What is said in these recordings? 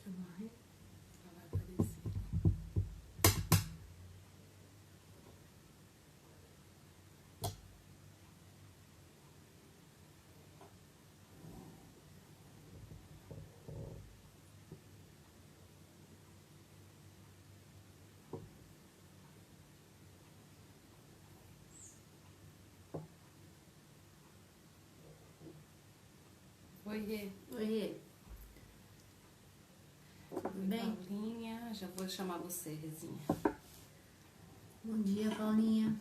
Ela vai aparecer. Oi, Rê. Oi, tudo bem? Paulinha, já vou chamar você, Rezinha. Bom dia, Paulinha.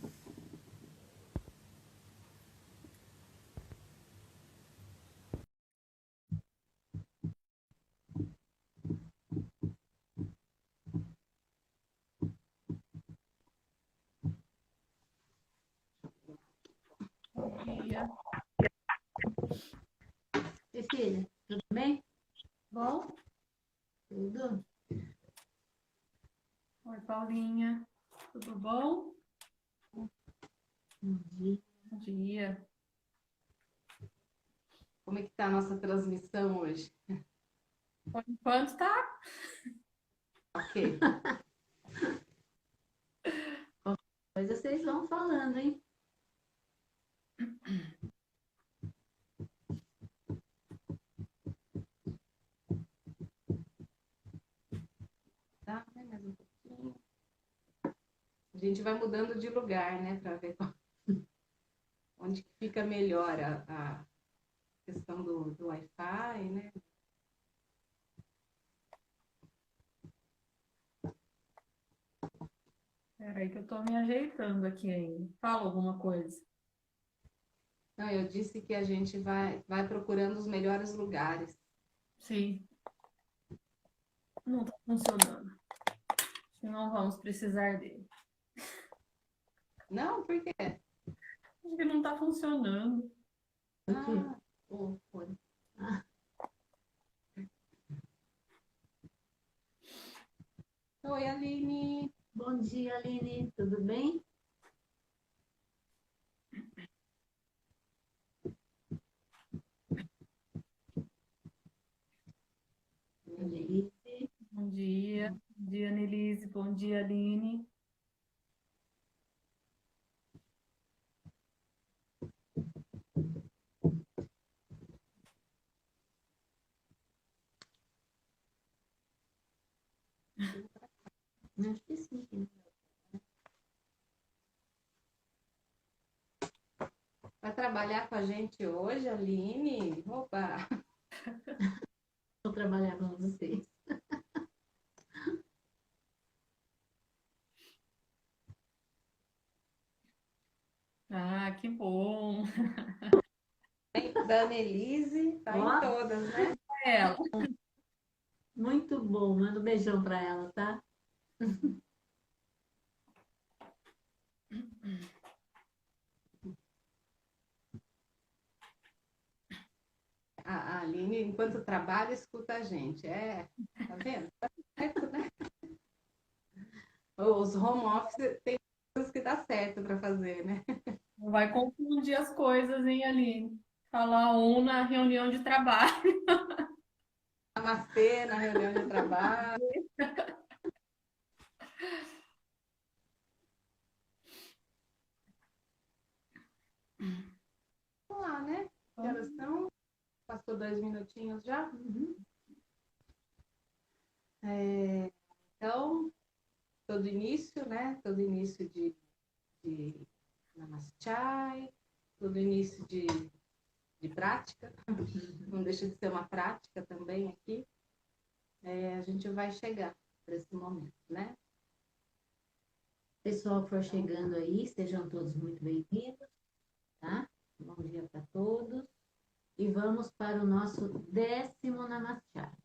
Bom dia. E filha, tudo bem? Bom? Tudo? Oi, Paulinha. Tudo bom? Bom dia. Bom dia. Como é que tá a nossa transmissão hoje? Por enquanto tá. Ok. Coisa vocês vão falando, hein? Tá, né? Mais um pouquinho. A gente vai mudando de lugar, né? Pra ver onde que fica melhor a questão do Wi-Fi, né? Peraí que eu tô me ajeitando aqui ainda. Fala alguma coisa. Não, eu disse que a gente vai procurando os melhores lugares. Sim, não tá funcionando. Acho que não vamos precisar dele. Não, por quê? Acho que não tá funcionando. Ah, o fone. Ah, Oi, Aline. bom dia, Aline. Tudo bem? Alice. Bom dia. Bom dia, Nelise. Bom dia, Aline. Acho que sim. Vai trabalhar com a gente hoje, Aline? Opa! Vou trabalhar com vocês. Ah, que bom. Da Annelise, tá em Ó, todas, né? Ela. muito bom. Manda um beijão para ela, tá? A Aline, enquanto trabalha, escuta a gente. É, tá vendo? Tá certo, né? Os home office tem coisas que dá certo para fazer, né? Não vai confundir as coisas, hein, Aline? Falar um na reunião de trabalho. Namastê na reunião de trabalho. Vamos lá, né? Que horas são? Passou 2 minutinhos já? Uhum. Então, todo início, né? Todo início de Namaste, todo início de prática, não deixa de ser uma prática também aqui, a gente vai chegar para esse momento, né? Pessoal que for chegando aí, sejam todos muito bem-vindos, tá? Bom dia para todos. E vamos para o nosso 10º Namaskar.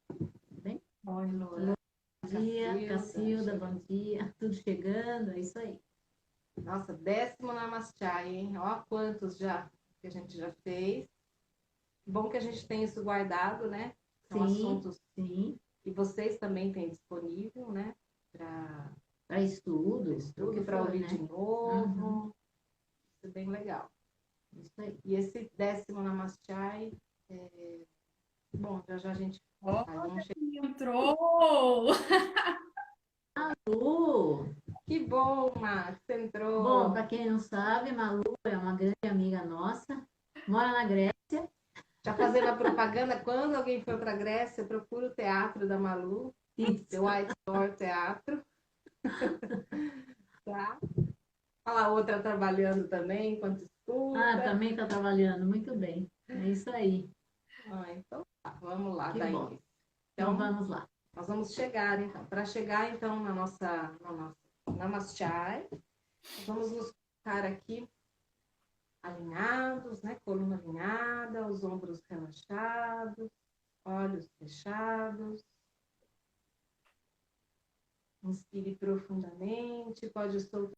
Tudo bem? Oi, Loura, Bom dia, Cacilda, chegando. bom dia. Tudo chegando, é isso aí. Nossa, 10º Namaste, hein? Ó, quantos já que a gente já fez. Bom que a gente tem isso guardado, né? São assuntos Sim, que vocês também têm disponível, né? para estudo, Para ouvir né? de novo. Isso é bem legal. Isso aí. E esse 10º Namaste, bom, já a gente Olha vamos chegar. quem entrou! Malu! Que bom, Max, você Bom, entrou. para quem não sabe, Malu é uma grande amiga nossa, mora na Grécia. Já fazendo a propaganda, quando alguém for para a Grécia, procura o teatro da Malu, The White Door Teatro. Tá? Olha a outra trabalhando também, enquanto escuta. Também está trabalhando, muito bem. É isso aí. Então tá, vamos lá, Que dar bom. início. Então Então, vamos lá. nós vamos chegar, então. Para chegar, então, na nossa Namaste, nós vamos nos colocar aqui alinhados, né? Coluna alinhada, os ombros relaxados, olhos fechados. Inspire profundamente, pode soltar.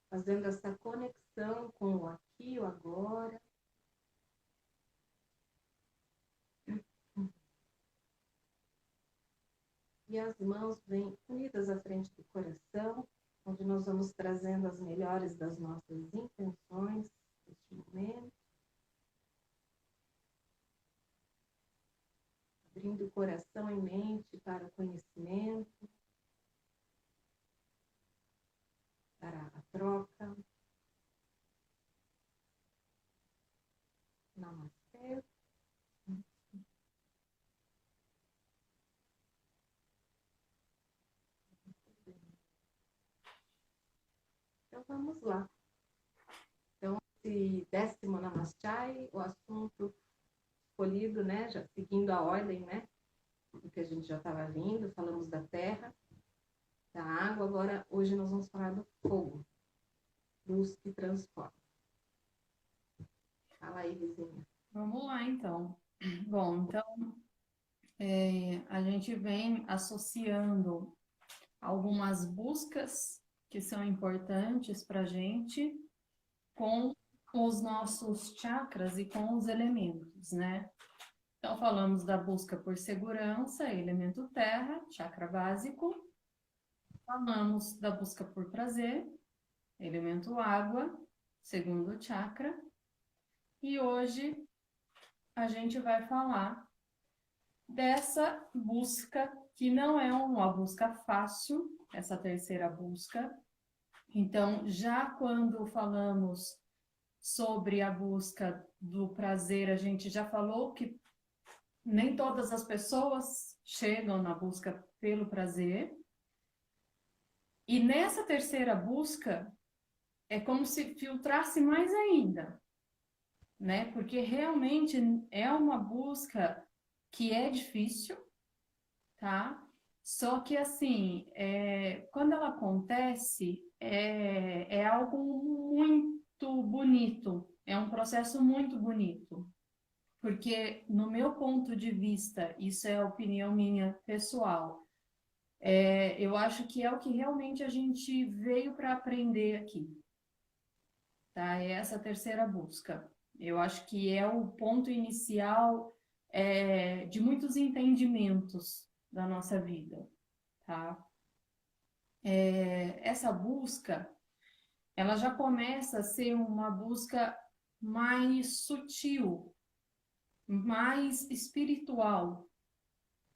Fazendo essa conexão com o aqui e o agora. E as mãos vêm unidas à frente do coração, onde nós vamos trazendo as melhores das nossas intenções neste momento. Abrindo o coração e mente para o conhecimento, para a troca. Namastê. Então vamos lá. Então, esse 10º Namaste, o assunto escolhido, né, já seguindo a ordem, né, do que a gente já estava vindo, falamos da terra, da água, agora hoje nós vamos falar do fogo, luz que transforma. Fala aí, vizinha. Vamos lá, então. Bom, então, a gente vem associando algumas buscas que são importantes para a gente com os nossos chakras e com os elementos, né? Então, falamos da busca por segurança, elemento terra, chakra básico. Falamos da busca por prazer, elemento água, segundo chakra. E hoje a gente vai falar dessa busca que não é uma busca fácil, essa terceira busca. Então, já quando falamos sobre a busca do prazer, a gente já falou que nem todas as pessoas chegam na busca pelo prazer. E nessa terceira busca, é como se filtrasse mais ainda, né? Porque realmente é uma busca que é difícil, tá? Só que, assim, quando ela acontece, é algo muito bonito, é um processo muito bonito. Porque, no meu ponto de vista, isso é a opinião minha pessoal, eu acho que é o que realmente a gente veio para aprender aqui, tá? É essa terceira busca. Eu acho que é o ponto inicial de muitos entendimentos da nossa vida, tá? Essa busca, ela já começa a ser uma busca mais sutil, mais espiritual,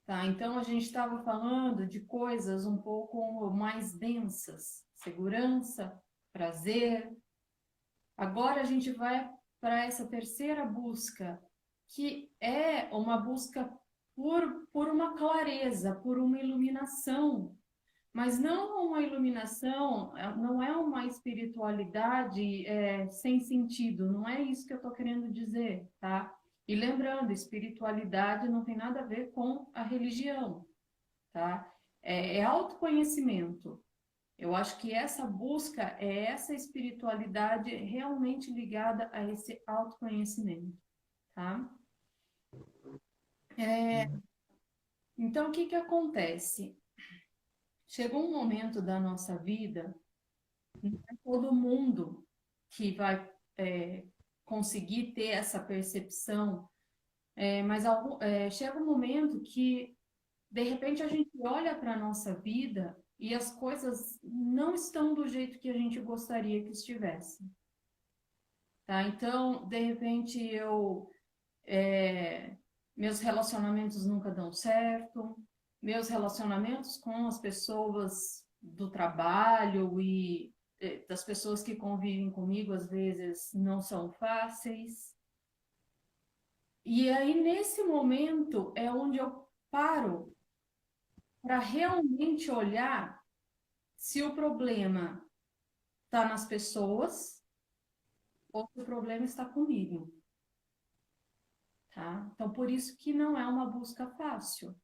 tá? Então a gente estava falando de coisas um pouco mais densas, segurança, prazer. Agora a gente vai para essa terceira busca, que é uma busca por uma clareza, por uma iluminação, mas não uma iluminação, não é uma espiritualidade sem sentido, não é isso que eu estou querendo dizer, tá? E lembrando, espiritualidade não tem nada a ver com a religião, tá? É autoconhecimento. Eu acho que essa busca é essa espiritualidade realmente ligada a esse autoconhecimento, tá? Então, o que que acontece? chega um momento da nossa vida, não é todo mundo que vai conseguir ter essa percepção, mas chega um momento que, de repente, a gente olha para a nossa vida e as coisas não estão do jeito que a gente gostaria que estivessem. Tá? Então, de repente, meus relacionamentos nunca dão certo, meus relacionamentos com as pessoas do trabalho e das pessoas que convivem comigo, às vezes, não são fáceis. E aí, nesse momento, é onde eu paro para realmente olhar se o problema está nas pessoas ou se o problema está comigo. Tá? Então, por isso que não é uma busca fácil.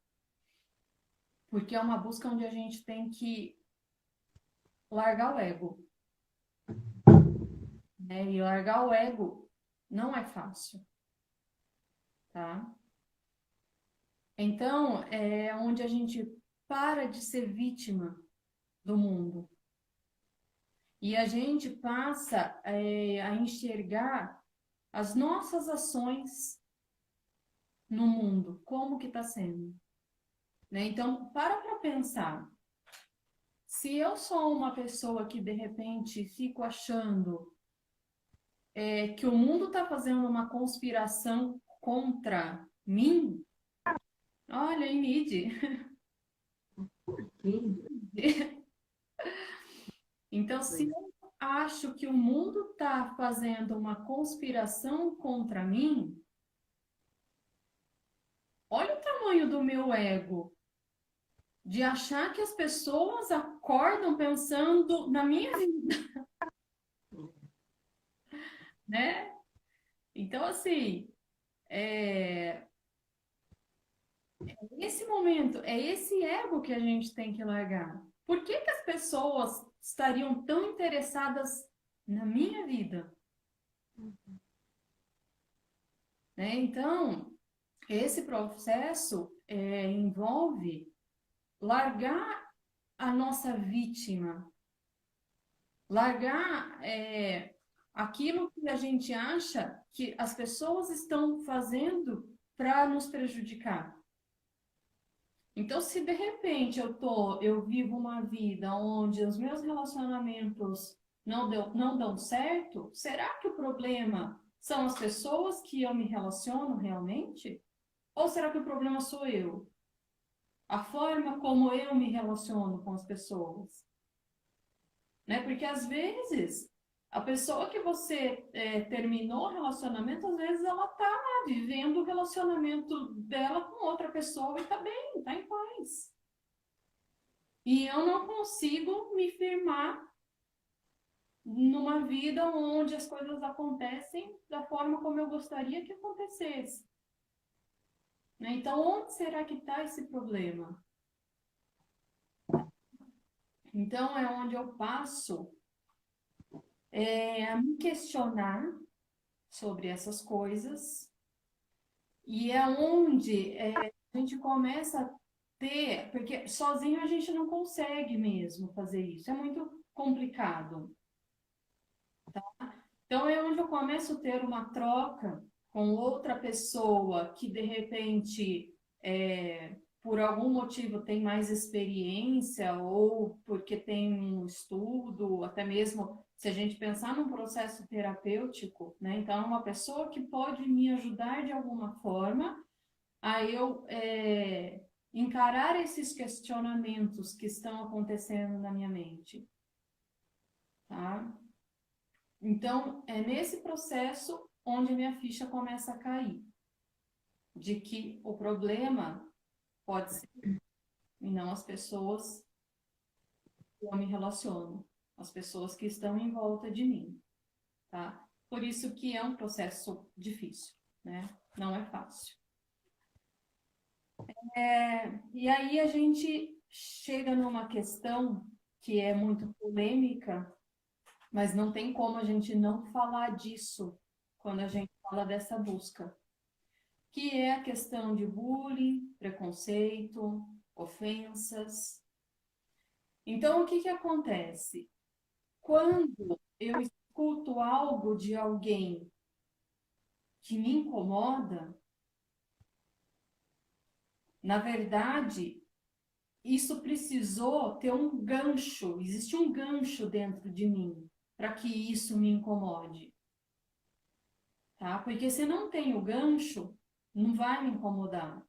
Porque é uma busca onde a gente tem que largar o ego. Né? E largar o ego não é fácil. Tá? Então, é onde a gente para de ser vítima do mundo. E a gente passa a enxergar as nossas ações no mundo, como que está sendo. Né? Então, para pensar. Se eu sou uma pessoa que, de repente, fico achando que o mundo está fazendo uma conspiração contra mim, olha, Emide. Então, se eu acho que o mundo está fazendo uma conspiração contra mim, olha o tamanho do meu ego. De achar que as pessoas acordam pensando na minha vida. Né? Então, assim, nesse momento, é esse ego que a gente tem que largar. Por que as pessoas estariam tão interessadas na minha vida? Né? Então, esse processo envolve largar a nossa vítima, largar aquilo que a gente acha que as pessoas estão fazendo para nos prejudicar. Então, se de repente eu vivo uma vida onde os meus relacionamentos não dão certo, será que o problema são as pessoas que eu me relaciono realmente? Ou será que o problema sou eu? A forma como eu me relaciono com as pessoas? Né? Porque às vezes a pessoa que você terminou o relacionamento, às vezes ela está vivendo o relacionamento dela com outra pessoa e está bem, está em paz. E eu não consigo me firmar numa vida onde as coisas acontecem da forma como eu gostaria que acontecesse. Né? Então, onde será que está esse problema? Então, é onde eu passo a me questionar sobre essas coisas, e é onde a gente começa a ter, porque sozinho a gente não consegue mesmo fazer isso, é muito complicado. Tá? Então é onde eu começo a ter uma troca com outra pessoa que de repente por algum motivo tem mais experiência ou porque tem um estudo, até mesmo se a gente pensar num processo terapêutico, né? Então, uma pessoa que pode me ajudar de alguma forma a eu encarar esses questionamentos que estão acontecendo na minha mente, tá? Então, é nesse processo onde minha ficha começa a cair, de que o problema pode ser e não as pessoas que eu me relaciono, as pessoas que estão em volta de mim, tá? Por isso que é um processo difícil, né? Não é fácil. E aí a gente chega numa questão que é muito polêmica, mas não tem como a gente não falar disso quando a gente fala dessa busca, que é a questão de bullying, preconceito, ofensas. Então, o que que acontece? Quando eu escuto algo de alguém que me incomoda, na verdade, isso precisou ter um gancho, existe um gancho dentro de mim para que isso me incomode, tá? Porque se não tem o gancho, não vai me incomodar.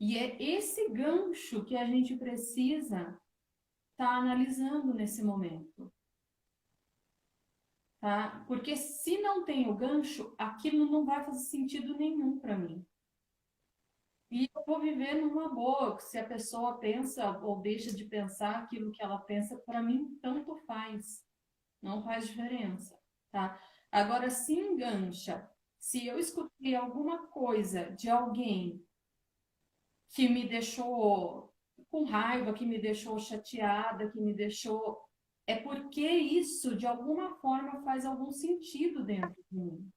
E é esse gancho que a gente precisa estar analisando nesse momento, tá? Porque se não tem o gancho, aquilo não vai fazer sentido nenhum para mim. E eu vou viver numa boa, se a pessoa pensa ou deixa de pensar aquilo que ela pensa, para mim tanto faz, não faz diferença, tá? Agora, se engancha, se eu escutei alguma coisa de alguém que me deixou com raiva, que me deixou chateada, que me deixou. É porque isso, de alguma forma, faz algum sentido dentro de mim.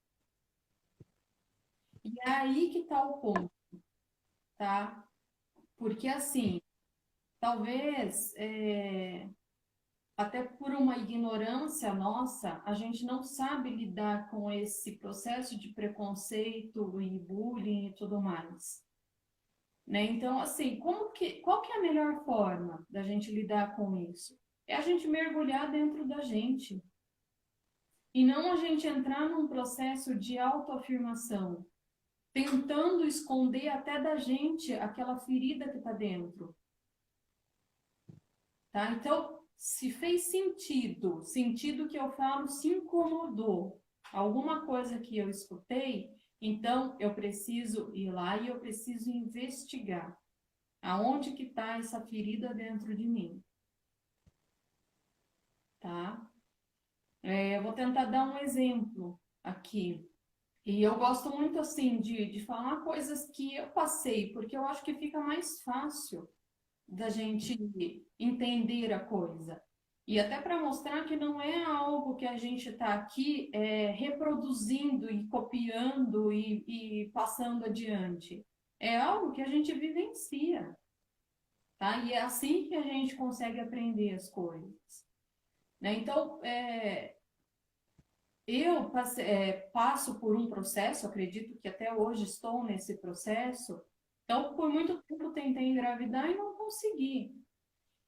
E é aí que está o ponto, tá? Porque, assim, talvez, até por uma ignorância nossa, a gente não sabe lidar com esse processo de preconceito e bullying e tudo mais. Né? Então, assim, qual que é a melhor forma da gente lidar com isso? É a gente mergulhar dentro da gente. E não a gente entrar num processo de autoafirmação, tentando esconder até da gente aquela ferida que está dentro. Tá? Então, se fez sentido que eu falo se incomodou, alguma coisa que eu escutei, então eu preciso ir lá e eu preciso investigar. Aonde que está essa ferida dentro de mim, tá? Eu vou tentar dar um exemplo aqui. E eu gosto muito, assim, de falar coisas que eu passei, porque eu acho que fica mais fácil da gente entender a coisa. E até para mostrar que não é algo que a gente está aqui reproduzindo e copiando e passando adiante. É algo que a gente vivencia. Tá? E é assim que a gente consegue aprender as coisas. Né? Então, eu passo por um processo, acredito que até hoje estou nesse processo. Então, por muito tempo tentei engravidar e não consegui.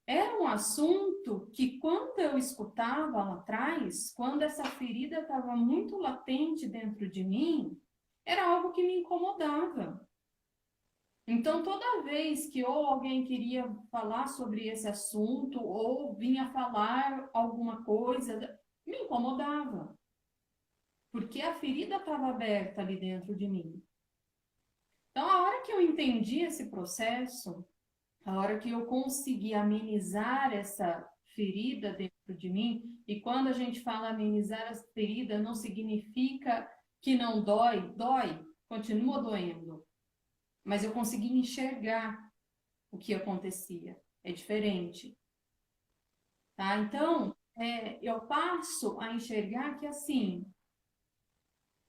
Era um assunto que, quando eu escutava lá atrás, quando essa ferida estava muito latente dentro de mim, era algo que me incomodava. Então, toda vez que ou alguém queria falar sobre esse assunto, ou vinha falar alguma coisa, me incomodava. Porque a ferida estava aberta ali dentro de mim. Então, a hora que eu entendi esse processo, a hora que eu consegui amenizar essa ferida dentro de mim, e quando a gente fala amenizar essa ferida, não significa que não dói, dói, continua doendo. Mas eu consegui enxergar o que acontecia. É diferente. Tá? Então, eu passo a enxergar que, assim,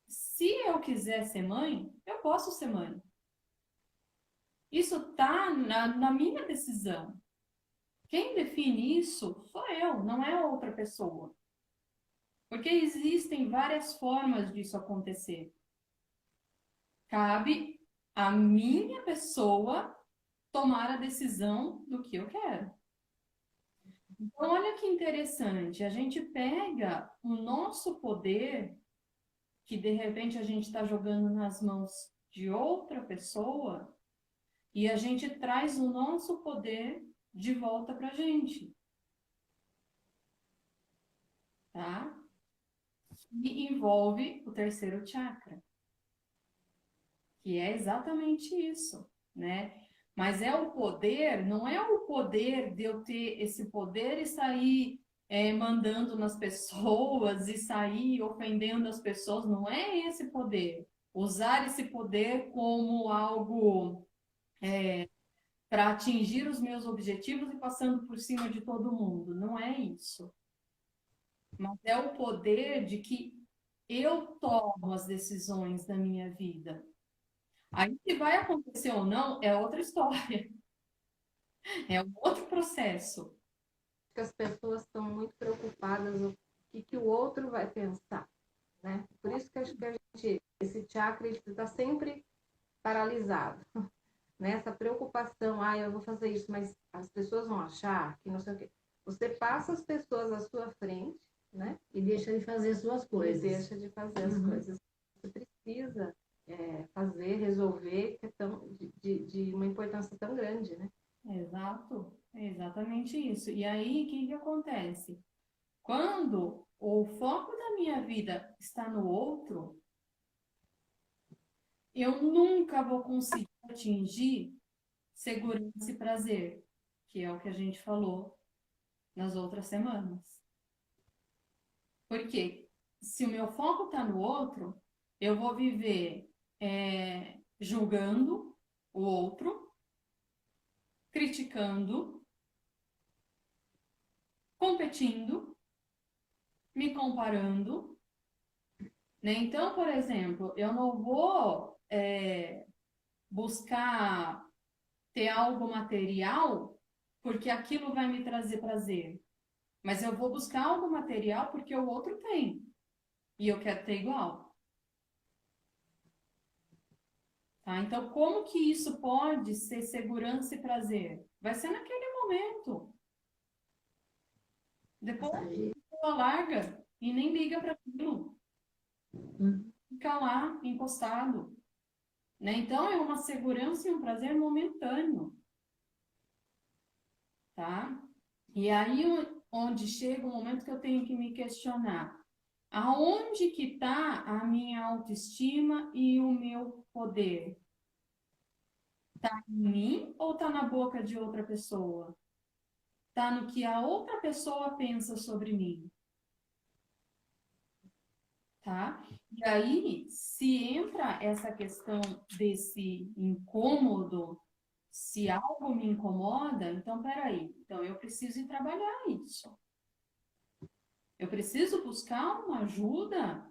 se eu quiser ser mãe, eu posso ser mãe. Isso está na minha decisão. Quem define isso sou eu, não é outra pessoa. Porque existem várias formas disso acontecer. Cabe a minha pessoa tomar a decisão do que eu quero. Então, olha que interessante, a gente pega o nosso poder, que de repente a gente está jogando nas mãos de outra pessoa, e a gente traz o nosso poder de volta para a gente. Tá? E envolve o terceiro chakra, que é exatamente isso, né? Mas é o poder, não é o poder de eu ter esse poder e sair mandando nas pessoas e sair ofendendo as pessoas, não é esse poder. Usar esse poder como algo para atingir os meus objetivos e passando por cima de todo mundo, não é isso. Mas é o poder de que eu tomo as decisões da minha vida. Aí, se vai acontecer ou não, é outra história. É um outro processo. Que as pessoas estão muito preocupadas o que o outro vai pensar, né? Por isso que acho que esse chakra está sempre paralisado, né? Essa preocupação, eu vou fazer isso, mas as pessoas vão achar que não sei o quê. Você passa as pessoas à sua frente, né? E deixa de fazer suas coisas. E deixa de fazer as coisas. Você precisa fazer, resolver, que é de uma importância tão grande, né? Exato, é exatamente isso. E aí, o que acontece? Quando o foco da minha vida está no outro, eu nunca vou conseguir atingir segurança e prazer, que é o que a gente falou nas outras semanas. Porque se o meu foco está no outro, eu vou viver julgando o outro, criticando, competindo, me comparando, né? Então, por exemplo, eu não vou buscar ter algo material porque aquilo vai me trazer prazer, mas eu vou buscar algo material porque o outro tem e eu quero ter igual. Tá? Então, como que isso pode ser segurança e prazer? Vai ser naquele momento. Depois a pessoa larga e nem liga para aquilo. Fica lá, encostado. Né? Então, é uma segurança e um prazer momentâneo. Tá? E aí, onde chega o momento que eu tenho que me questionar. Aonde que está a minha autoestima e o meu poder? Está em mim ou está na boca de outra pessoa? Está no que a outra pessoa pensa sobre mim? Tá? E aí, se entra essa questão desse incômodo, se algo me incomoda, então, peraí, então eu preciso ir trabalhar isso. Eu preciso buscar uma ajuda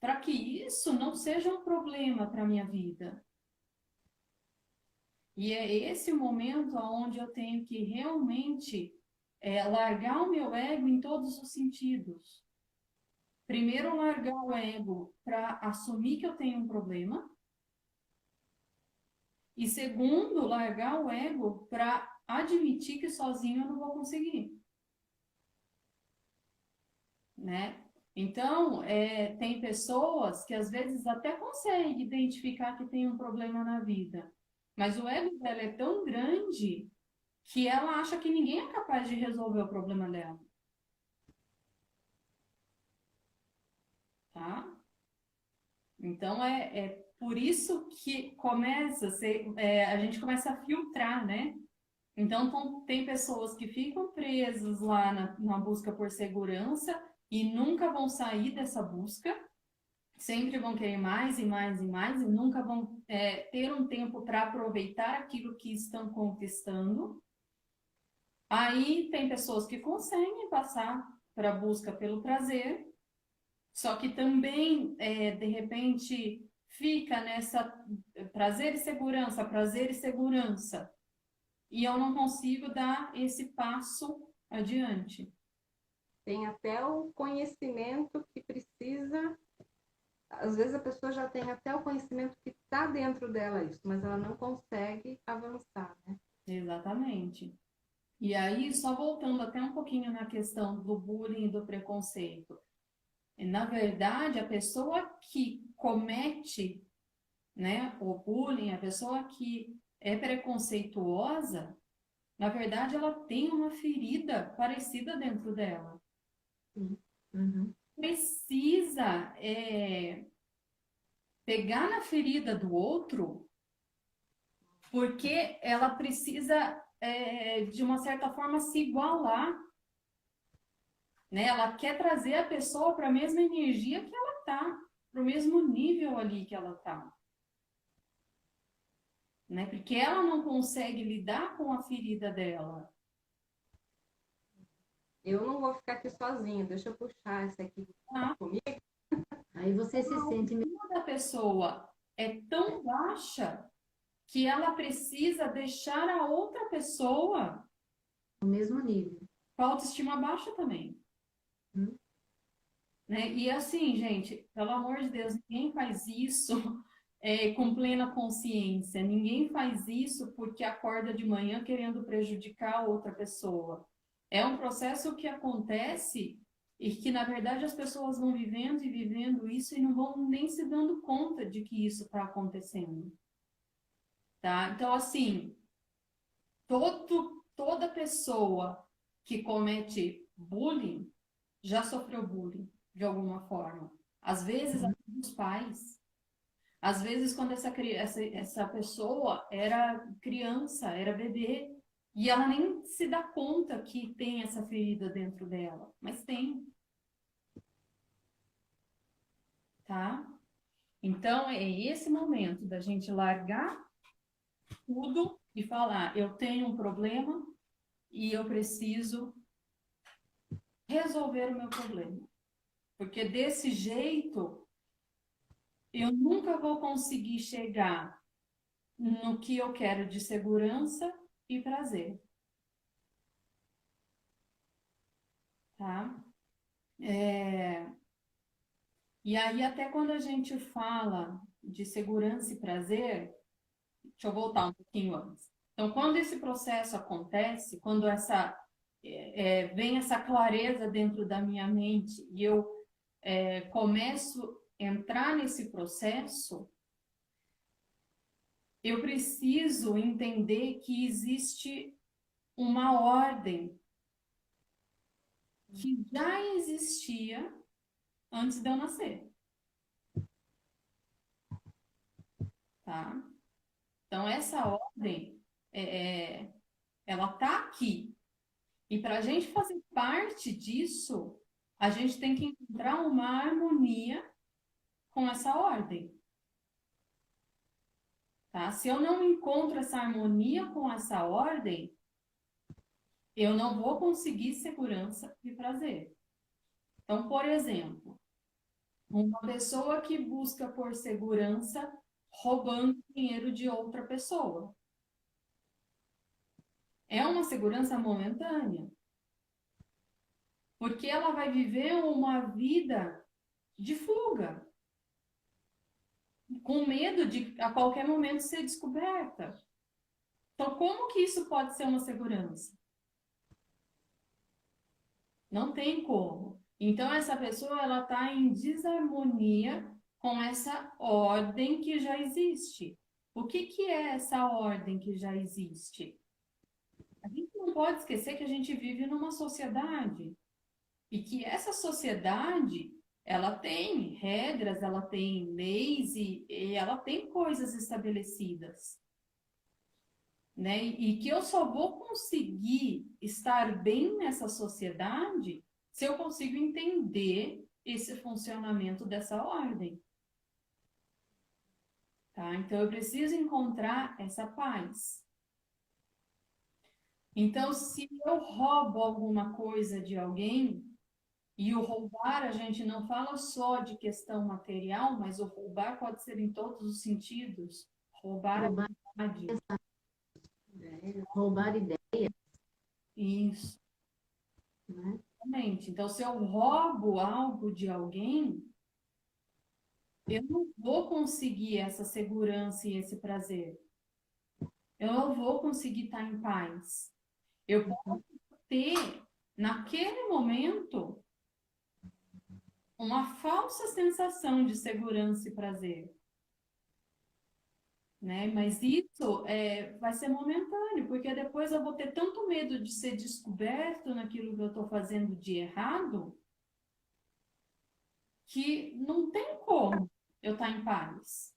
para que isso não seja um problema para a minha vida. E é esse o momento onde eu tenho que realmente largar o meu ego em todos os sentidos. Primeiro, largar o ego para assumir que eu tenho um problema. E segundo, largar o ego para admitir que sozinho eu não vou conseguir. Né? Então, tem pessoas que às vezes até conseguem identificar que tem um problema na vida, mas o ego dela é tão grande que ela acha que ninguém é capaz de resolver o problema dela. Tá? Então, é por isso que começa a gente começa a filtrar, né? Então, tem pessoas que ficam presas lá na busca por segurança e nunca vão sair dessa busca, sempre vão querer mais e mais e mais, e nunca vão ter um tempo para aproveitar aquilo que estão conquistando. Aí tem pessoas que conseguem passar para a busca pelo prazer, só que também, de repente, fica nessa prazer e segurança, e eu não consigo dar esse passo adiante. Tem até o conhecimento que precisa. Às vezes a pessoa já tem até o conhecimento que está dentro dela isso, mas ela não consegue avançar, né? Exatamente. E aí, só voltando até um pouquinho na questão do bullying e do preconceito. Na verdade, a pessoa que comete, né, o bullying, a pessoa que é preconceituosa, na verdade, ela tem uma ferida parecida dentro dela. Uhum. Precisa pegar na ferida do outro, porque ela precisa, de uma certa forma, se igualar. Né? Ela quer trazer a pessoa para a mesma energia que ela está, para o mesmo nível ali que ela está. Né? Porque ela não consegue lidar com a ferida dela. Eu não vou ficar aqui sozinha, deixa eu puxar essa aqui comigo. Aí você se sente... A da pessoa é tão baixa que ela precisa deixar a outra pessoa No mesmo nível. com a autoestima baixa também. Né? E assim, gente, pelo amor de Deus, ninguém faz isso com plena consciência. Ninguém faz isso porque acorda de manhã querendo prejudicar outra pessoa. É um processo que acontece e que, na verdade, as pessoas vão vivendo e vivendo isso e não vão nem se dando conta de que isso está acontecendo. Tá? Então, assim, toda pessoa que comete bullying já sofreu bullying de alguma forma. Às vezes, dos pais. Às vezes, quando essa pessoa era criança, era bebê, e ela nem se dá conta que tem essa ferida dentro dela, mas tem, tá? Então, é esse momento da gente largar tudo e falar: eu tenho um problema e eu preciso resolver o meu problema. Porque desse jeito, eu nunca vou conseguir chegar no que eu quero de segurança e prazer. Tá? E aí, até quando a gente fala de segurança e prazer, deixa eu voltar um pouquinho antes. Então, quando esse processo acontece, quando vem essa clareza dentro da minha mente e eu começo a entrar nesse processo, eu preciso entender que existe uma ordem que já existia antes de eu nascer. Tá? Então, essa ordem, ela está aqui. E para a gente fazer parte disso, a gente tem que encontrar uma harmonia com essa ordem. Tá? Se eu não encontro essa harmonia com essa ordem, eu não vou conseguir segurança e prazer. Então, por exemplo, uma pessoa que busca por segurança roubando dinheiro de outra pessoa. É uma segurança momentânea. Porque ela vai viver uma vida de fuga, com medo de a qualquer momento ser descoberta. Então, como que isso pode ser uma segurança? Não tem como. Então, essa pessoa ela está em desarmonia com essa ordem que já existe. O que é essa ordem que já existe? A gente não pode esquecer que a gente vive numa sociedade e que essa sociedade ela tem regras, ela tem leis e ela tem coisas estabelecidas. Né? E que eu só vou conseguir estar bem nessa sociedade se eu consigo entender esse funcionamento dessa ordem. Tá? Então, eu preciso encontrar essa paz. Então, se eu roubo alguma coisa de alguém, e o roubar, a gente não fala só de questão material, mas o roubar pode ser em todos os sentidos. Roubar a verdade. Roubar ideia. Isso. Né? Exatamente. Então, se eu roubo algo de alguém, eu não vou conseguir essa segurança e esse prazer. Eu não vou conseguir estar em paz. Eu posso ter, naquele momento, uma falsa sensação de segurança e prazer. Né? Mas isso vai ser momentâneo, porque depois eu vou ter tanto medo de ser descoberto naquilo que eu estou fazendo de errado, que não tem como eu estar em paz.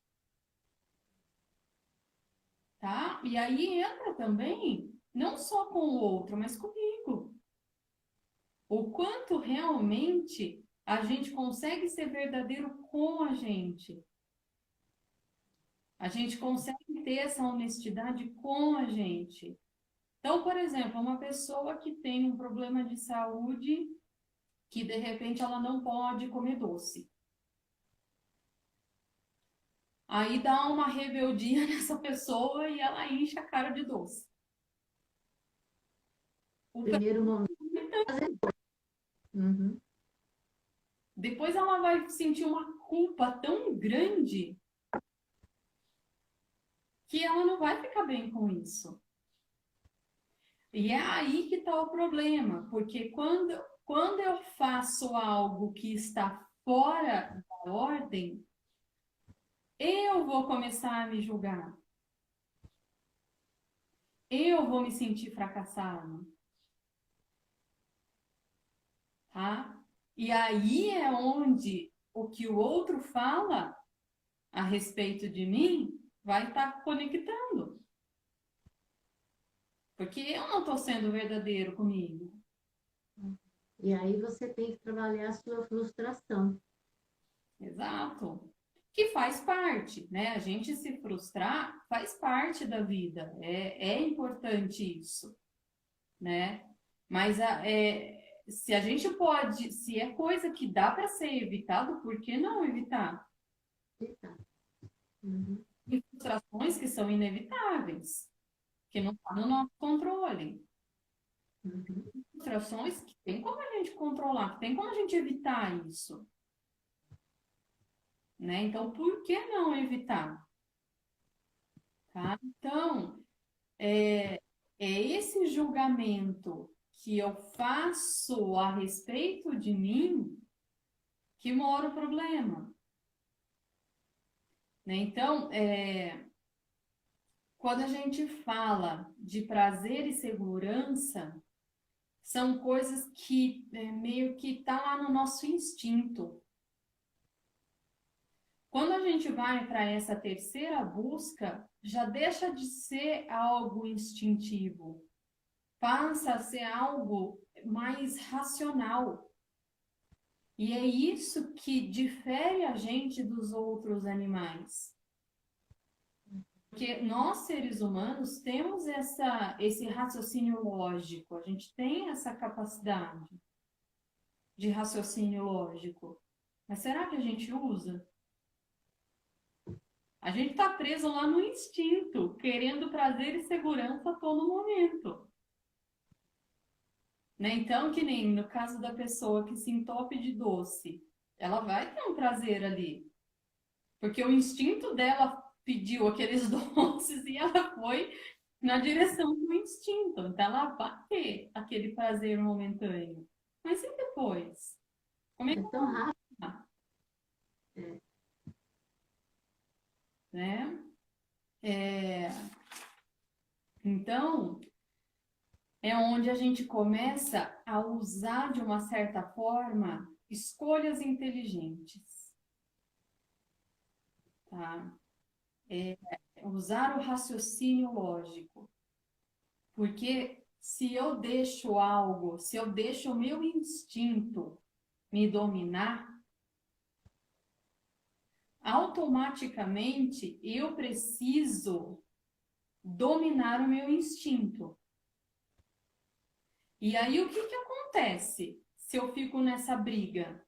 Tá? E aí entra também, não só com o outro, mas comigo. O quanto realmente a gente consegue ser verdadeiro com a gente. A gente consegue ter essa honestidade com a gente. Então, por exemplo, uma pessoa que tem um problema de saúde, que de repente ela não pode comer doce. Aí dá uma rebeldia nessa pessoa e ela enche a cara de doce. Primeiro momento. Uhum. Depois ela vai sentir uma culpa tão grande que ela não vai ficar bem com isso. E é aí que está o problema, porque quando eu faço algo que está fora da ordem, eu vou começar a me julgar. Eu vou me sentir fracassado, tá? E aí é onde o que o outro fala a respeito de mim vai estar conectando. Porque eu não estou sendo verdadeiro comigo. E aí você tem que trabalhar a sua frustração. Exato. Que faz parte, né? A gente se frustrar faz parte da vida. É importante isso, né? Mas se a gente pode, se é coisa que dá para ser evitado, por que não evitar? Eita. Uhum. E frustrações que são inevitáveis, que não está no nosso controle. Uhum. Frustrações que tem como a gente controlar, que tem como a gente evitar isso, né? Então, por que não evitar? Tá? Então, é esse julgamento que eu faço a respeito de mim que mora o problema, né? Então, quando a gente fala de prazer e segurança, são coisas que meio que tá lá no nosso instinto. Quando a gente vai para essa terceira busca, já deixa de ser algo instintivo, passa a ser algo mais racional. E é isso que difere a gente dos outros animais. Porque nós, seres humanos, temos esse raciocínio lógico, a gente tem essa capacidade de raciocínio lógico. Mas será que a gente usa? A gente está preso lá no instinto, querendo prazer e segurança a todo momento. Né? Então, que nem no caso da pessoa que se entope de doce, ela vai ter um prazer ali. Porque o instinto dela pediu aqueles doces e ela foi na direção do instinto. Então, ela vai ter aquele prazer momentâneo. Mas e depois? Como é que É tão rápido. ela É. vai? Né? Então, é onde a gente começa a usar de uma certa forma escolhas inteligentes, tá? Usar o raciocínio lógico, porque se eu deixo algo, se eu deixo o meu instinto me dominar, automaticamente eu preciso dominar o meu instinto. E aí o que que acontece se eu fico nessa briga?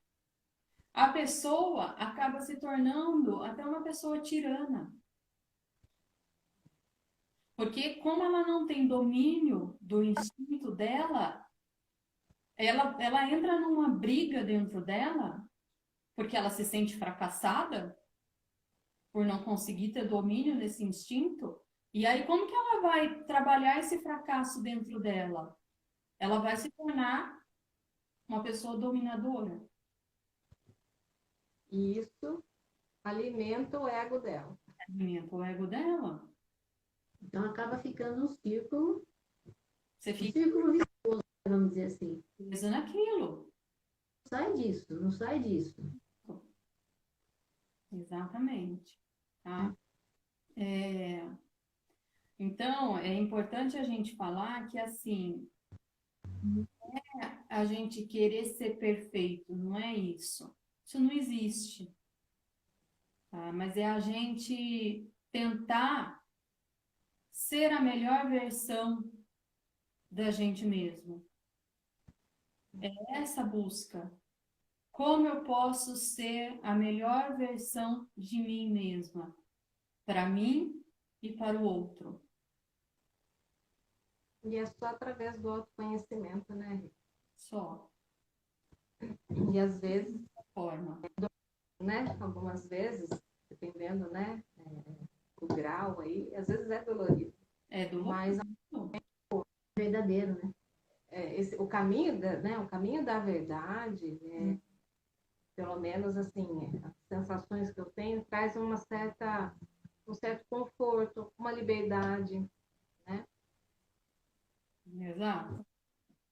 A pessoa acaba se tornando até uma pessoa tirana. Porque como ela não tem domínio do instinto dela, ela entra numa briga dentro dela, porque ela se sente fracassada por não conseguir ter domínio desse instinto. E aí como que ela vai trabalhar esse fracasso dentro dela? Ela vai se tornar uma pessoa dominadora. E isso alimenta o ego dela. Alimenta o ego dela. Então acaba ficando um círculo Você um fica círculo vicioso, vamos dizer assim. preso naquilo. Sai disso, não sai disso. Exatamente. Tá? Então, é importante a gente falar que, assim, não é a gente querer ser perfeito, não é isso. Isso não existe. Tá? Mas é a gente tentar ser a melhor versão da gente mesmo. É essa busca. Como eu posso ser a melhor versão de mim mesma? para mim e para o outro. E é só através do autoconhecimento, né, Rita? Só. E às vezes, Forma. né, algumas vezes, dependendo, né, o grau aí, às vezes é dolorido. É do Mas Verdadeiro, né? o caminho o caminho da verdade, né, pelo menos assim, as sensações que eu tenho, traz um certo conforto, uma liberdade, né? Exato.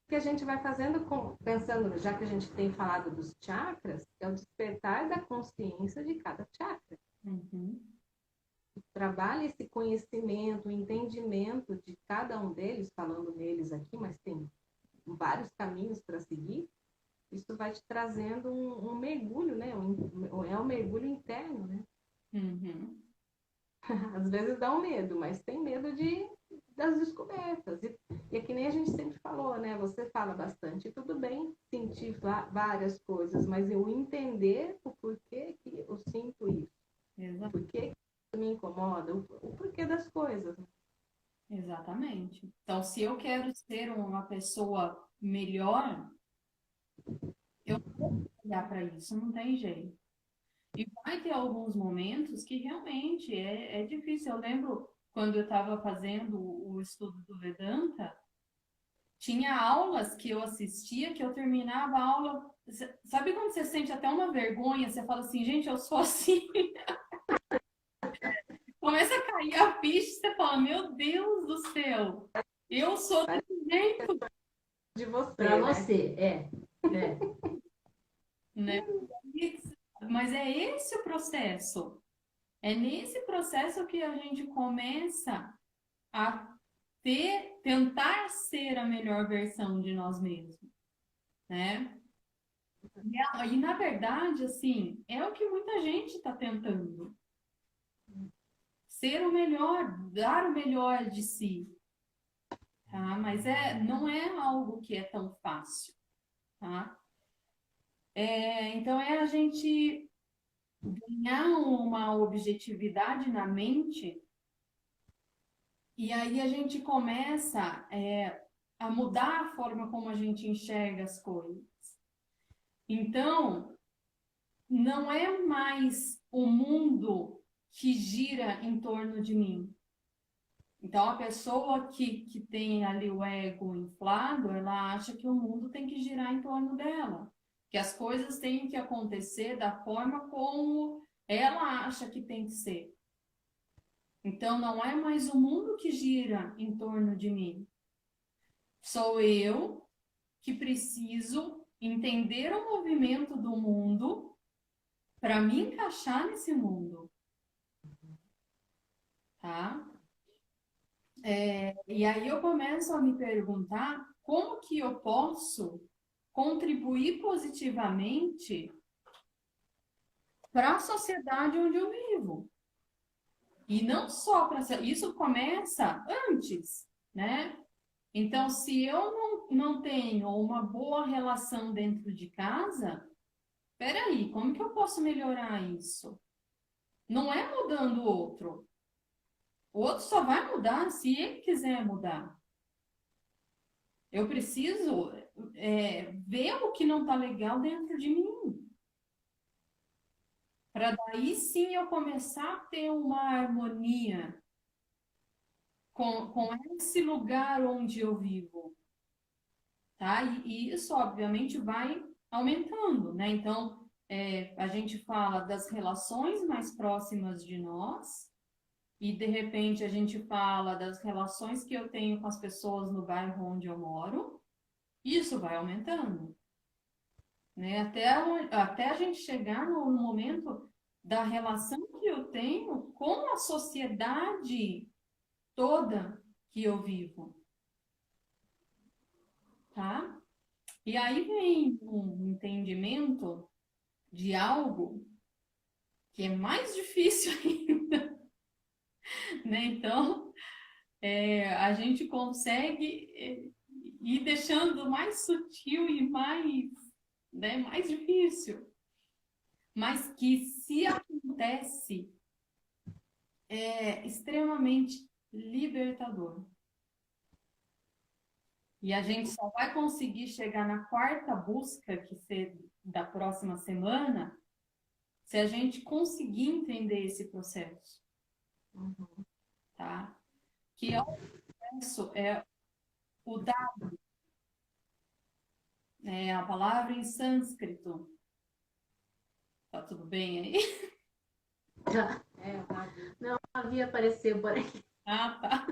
Que a gente vai fazendo, pensando, já que a gente tem falado dos chakras, é o despertar da consciência de cada chakra. Uhum. Trabalha esse conhecimento, o entendimento de cada um deles, falando neles aqui, mas tem vários caminhos para seguir. Isso vai te trazendo um mergulho, né? É um mergulho interno, né? Uhum. Às vezes dá um medo, mas tem medo das descobertas. E é que nem a gente sempre falou, né? Você fala bastante, tudo bem sentir várias coisas, mas eu entender o porquê que eu sinto isso. Exato. O porquê que isso me incomoda, o porquê das coisas. Exatamente. Então, se eu quero ser uma pessoa melhor, eu vou olhar para isso, não tem jeito. E vai ter alguns momentos que realmente é difícil. Eu lembro quando eu estava fazendo o estudo do Vedanta, tinha aulas que eu assistia, que eu terminava a aula. Sabe quando você sente até uma vergonha? Você fala assim, gente, eu sou assim. Começa a cair a ficha, você fala, meu Deus do céu, eu sou desse jeito, De você, Para né? você, né? Mas é esse o processo. É nesse processo que a gente começa a tentar ser a melhor versão de nós mesmos, né? E na verdade, assim, é o que muita gente está tentando. Ser o melhor, dar o melhor de si, tá? Mas não é algo que é tão fácil, tá? Então é a gente ganhar uma objetividade na mente e aí a gente começa a mudar a forma como a gente enxerga as coisas. Então, não é mais o mundo que gira em torno de mim. Então, a pessoa que tem ali o ego inflado, ela acha que o mundo tem que girar em torno dela, que as coisas têm que acontecer da forma como ela acha que tem que ser. Então, não é mais o mundo que gira em torno de mim. Sou eu que preciso entender o movimento do mundo para me encaixar nesse mundo, tá? E aí eu começo a me perguntar como que eu posso contribuir positivamente para a sociedade onde eu vivo. E não só para isso começa antes, né? Então, se eu não tenho uma boa relação dentro de casa, peraí, como que eu posso melhorar isso? Não é mudando o outro. O outro só vai mudar se ele quiser mudar. Eu preciso ver o que não está legal dentro de mim. Para daí sim eu começar a ter uma harmonia com esse lugar onde eu vivo. Tá? E isso, obviamente, vai aumentando, né? Então, a gente fala das relações mais próximas de nós, e de repente a gente fala das relações que eu tenho com as pessoas no bairro onde eu moro, isso vai aumentando, né? Até a gente chegar no momento da relação que eu tenho com a sociedade toda que eu vivo, tá? E aí vem um entendimento de algo que é mais difícil ainda, né? Então, a gente consegue ir deixando mais sutil e mais difícil. Mas que se acontece, é extremamente libertador. E a gente só vai conseguir chegar na quarta busca, que ser da próxima semana, se a gente conseguir entender esse processo, tá? Que é o processo, é o Dharma, é a palavra em sânscrito. Tá tudo bem aí? Não, havia aparecido por aqui. Ah, tá.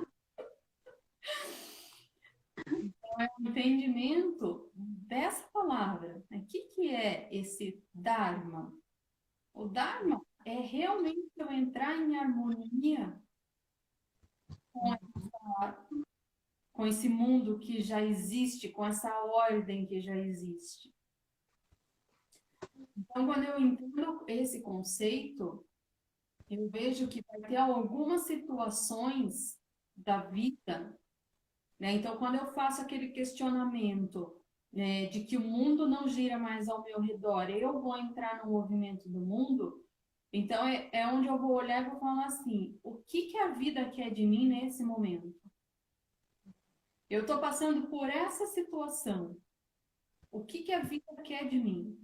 Então, é o entendimento dessa palavra. O que é esse Dharma? O Dharma é realmente eu entrar em harmonia com esse mundo que já existe, com essa ordem que já existe. Então, quando eu entendo esse conceito, eu vejo que vai ter algumas situações da vida, né? Então, quando eu faço aquele questionamento, né, de que o mundo não gira mais ao meu redor, eu vou entrar no movimento do mundo, então é onde eu vou olhar e vou falar assim, o que a vida quer de mim nesse momento? Eu estou passando por essa situação. O que a vida quer de mim?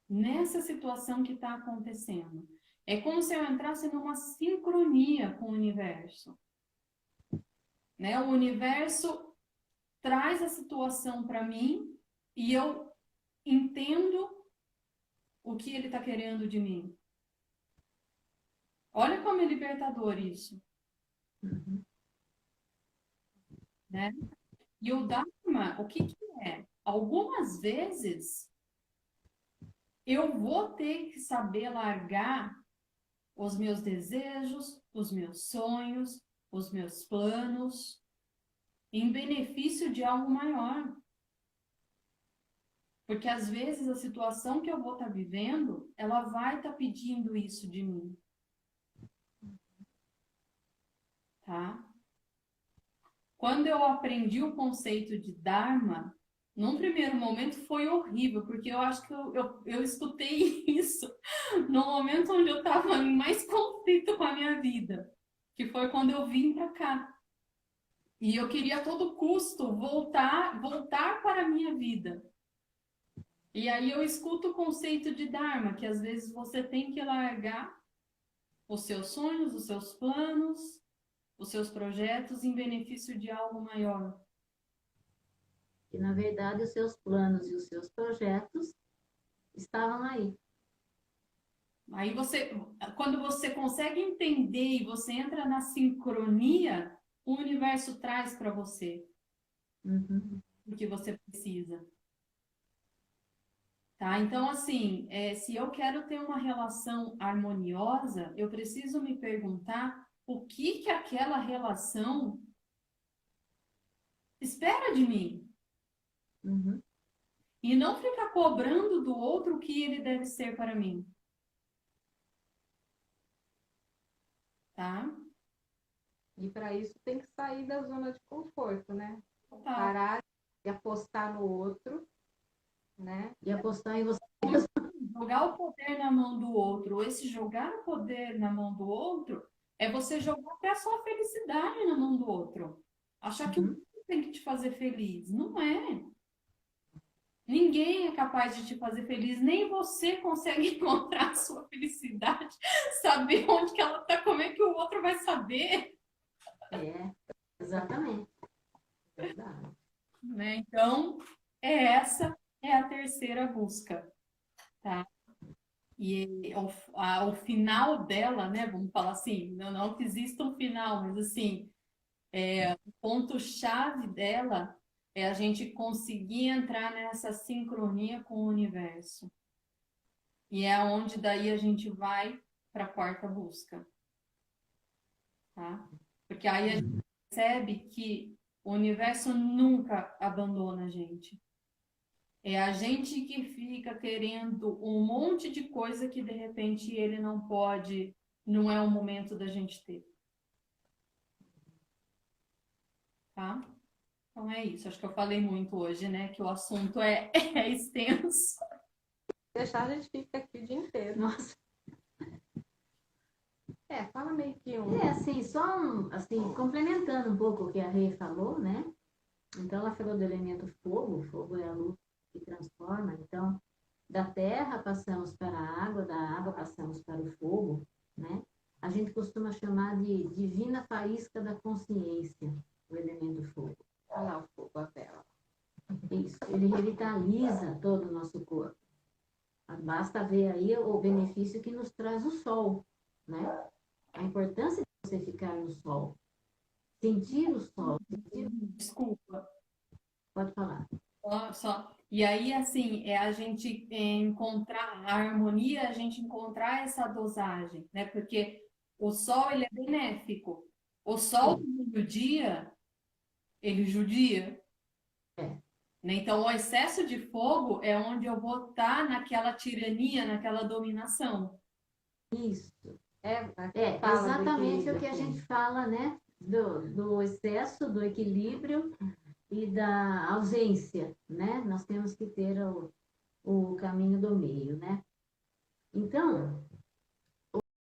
Nessa situação que está acontecendo. É como se eu entrasse numa sincronia com o universo. Né? O universo traz a situação para mim e eu entendo o que ele está querendo de mim. Olha como é libertador isso. Né? E o Dharma, o que é? Algumas vezes eu vou ter que saber largar os meus desejos, os meus sonhos, os meus planos, em benefício de algo maior. Porque às vezes a situação que eu vou estar vivendo, ela vai estar pedindo isso de mim. Tá? Quando eu aprendi o conceito de Dharma, num primeiro momento foi horrível, porque eu acho que eu escutei isso no momento onde eu estava em mais conflito com a minha vida, que foi quando eu vim para cá. E eu queria a todo custo voltar para a minha vida. E aí eu escuto o conceito de Dharma, que às vezes você tem que largar os seus sonhos, os seus planos, os seus projetos em benefício de algo maior. E, na verdade, os seus planos e os seus projetos estavam aí. Aí quando você consegue entender e você entra na sincronia, o universo traz para você o que você precisa. Tá? Então, assim, se eu quero ter uma relação harmoniosa, eu preciso me perguntar o que aquela relação espera de mim. E não ficar cobrando do outro o que ele deve ser para mim. Tá? E para isso tem que sair da zona de conforto, né? Tá. Parar e apostar no outro, né? E apostar em você. Jogar o poder na mão do outro. Esse jogar o poder na mão do outro é você jogar até a sua felicidade na mão do outro. Achar que o outro tem que te fazer feliz. Não é. Ninguém é capaz de te fazer feliz, nem você consegue encontrar a sua felicidade, saber onde que ela está, como é que o outro vai saber. Exatamente. Verdade. Né? Então, essa é a terceira busca, tá? E o final dela, né? Vamos falar assim, não que exista um final, mas assim, o ponto-chave dela é a gente conseguir entrar nessa sincronia com o universo. E é onde daí a gente vai para a quarta busca. Tá? Porque aí a gente percebe que o universo nunca abandona a gente. É a gente que fica querendo um monte de coisa que de repente ele não pode, não é o momento da gente ter. Tá? Então é isso. Acho que eu falei muito hoje, né? Que o assunto é extenso. Deixar a gente fica aqui o dia inteiro. Nossa. Fala meio que um... Assim, só assim, complementando um pouco o que a Rê falou, né? Então, ela falou do elemento fogo. O fogo é a luz que transforma. Então, da terra passamos para a água, da água passamos para o fogo, né? A gente costuma chamar de divina faísca da consciência, o elemento fogo. Olha lá o fogo, a vela. Isso, ele revitaliza todo o nosso corpo. Basta ver aí o benefício que nos traz o sol, né? A importância de você ficar no sol, sentir o sol. Desculpa. Pode falar. E aí, assim, a gente encontrar a harmonia, a gente encontrar essa dosagem, né? Porque o sol, ele é benéfico. O sol do meio-dia, ele judia. Né? Então, o excesso de fogo é onde eu vou estar naquela tirania, naquela dominação. Isso. Fala Exatamente do o que a equilíbrio. gente fala, né? Do excesso, do equilíbrio e da ausência, né? Nós temos que ter o caminho do meio, né? Então,